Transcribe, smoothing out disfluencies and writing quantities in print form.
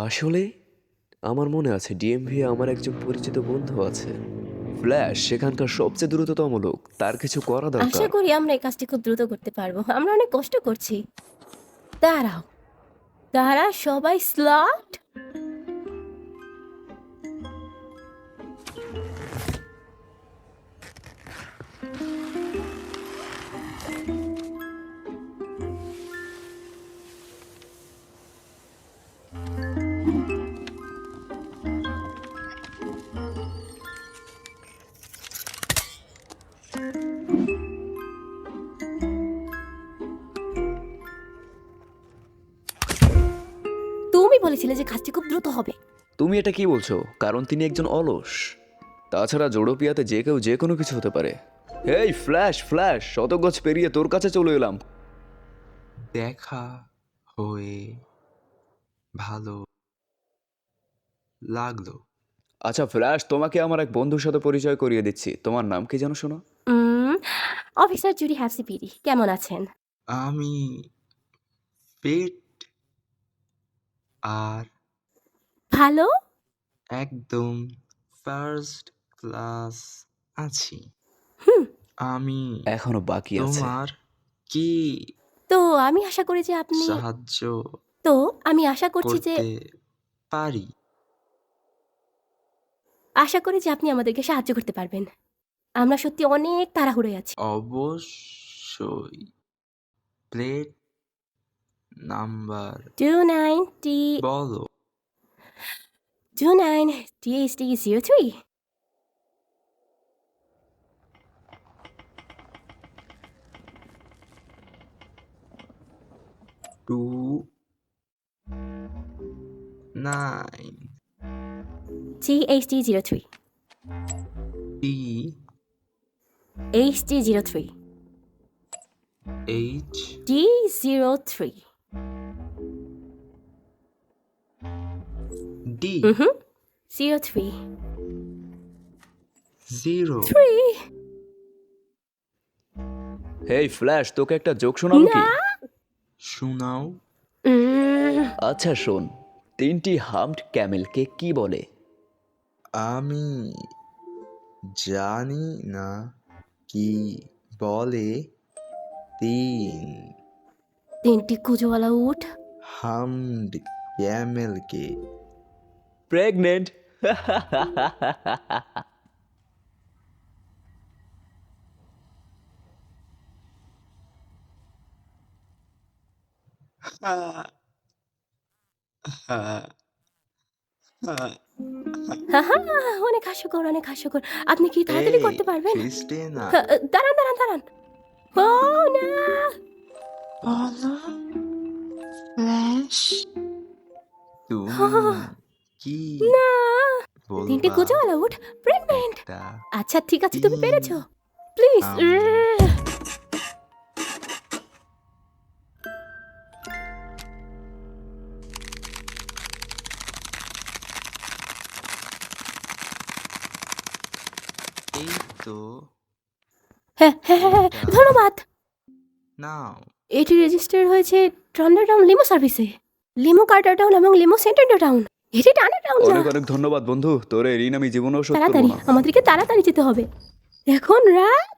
আসলে আমার মনে আছে ডিএমভি আমার একজন পরিচিত বন্ধু আছে। ফ্ল্যাশ সেখানকার সবচেয়ে দ্রুততম লোক। তার কিছু করা আশা দরকার। করি আমরা এই কাজটি খুব দ্রুত করতে পারবো। আমরা অনেক কষ্ট করছি। দাঁড়াও, তারা সবাই স্লট। তুমি বলেছিলে যে কাজটি খুব দ্রুত হবে। তুমি এটা কি বলছো? কারণ তিনি একজন অলস। তাছাড়া জোড়োপিয়াতে যে কেউ যে কোনো কিছু হতে পারে। এই ফ্ল্যাশ ফ্ল্যাশ, শত গজ পেরিয়ে তোর কাছে চলে এলাম। দেখা হয়ে ভালো লাগলো। আচ্ছা ফ্ল্যাশ, তোমাকে আমার এক বন্ধুর সাথে পরিচয় করিয়ে দিচ্ছি। তোমার নাম কি জানো শোনো? অফিসার জুডি হ্যাপসিপিডি, কেমন আছেন? আমি পেট আর ভালো। একদম ফার্স্ট ক্লাস আছি। আমি এখনো বাকি আছে। তোমার কি তো আমি আশা করি যে আপনি সাহায্য তো আমি আশা করছি যে করতে পারি? আপনি আমাদেরকে সাহায্য করতে পারবেন। আমরা সত্যি অনেক তাড়াহুড়োয় আছি। অবশ্যই। প্লেট নাম্বার 29 বলো। 29 THD03। 2 9 THD03 T HD03 H D03 D 03 0 হেই ফ্ল্যাশ, তোকে একটা জোক শোনাবো কি? না। শোনাও। আচ্ছা শোন, 3টি হাম্পড ক্যামেলকে কি বলে? আমি জানি না কি বলে। 3টি কুজওয়ালা উট। হামড ক্যামেলকে প্রেগনেন্ট। হাহা, অনেক হাস্যকর, অনেক হাস্যকর। আপনি কি তাড়াতাড়ি এই করতে পারবেন? ক্রিস্টিনা, দাঁড়ান দাঁড়ান দাঁড়ান। ও না। বলো ফ্ল্যাশ, তুমি কি না। 3টি বলবা? কুজওয়ালা উট প্রেগনেন্ট। একটা আচ্ছা ঠিক আছে, তুমি পেরেছো। প্লিজ। এই তো হ্যাঁ হ্যাঁ হ্যাঁ, এটা ধন্যবাদ। নাও। এটি রেজিস্টার হয়েছে ট্রান্ডারটাউন লিমো সার্ভিসে। লিমো কার্টারটাউন এবং লিমো সেন্টার টাউন। এটি টাউন না। অনেক অনেক ধন্যবাদ বন্ধু, তোর এই ঋণ আমি জীবনেও শোধ করবো তাড়াতাড়ি, না। আমাদেরকে তাড়াতাড়ি যেতে হবে এখন। রাত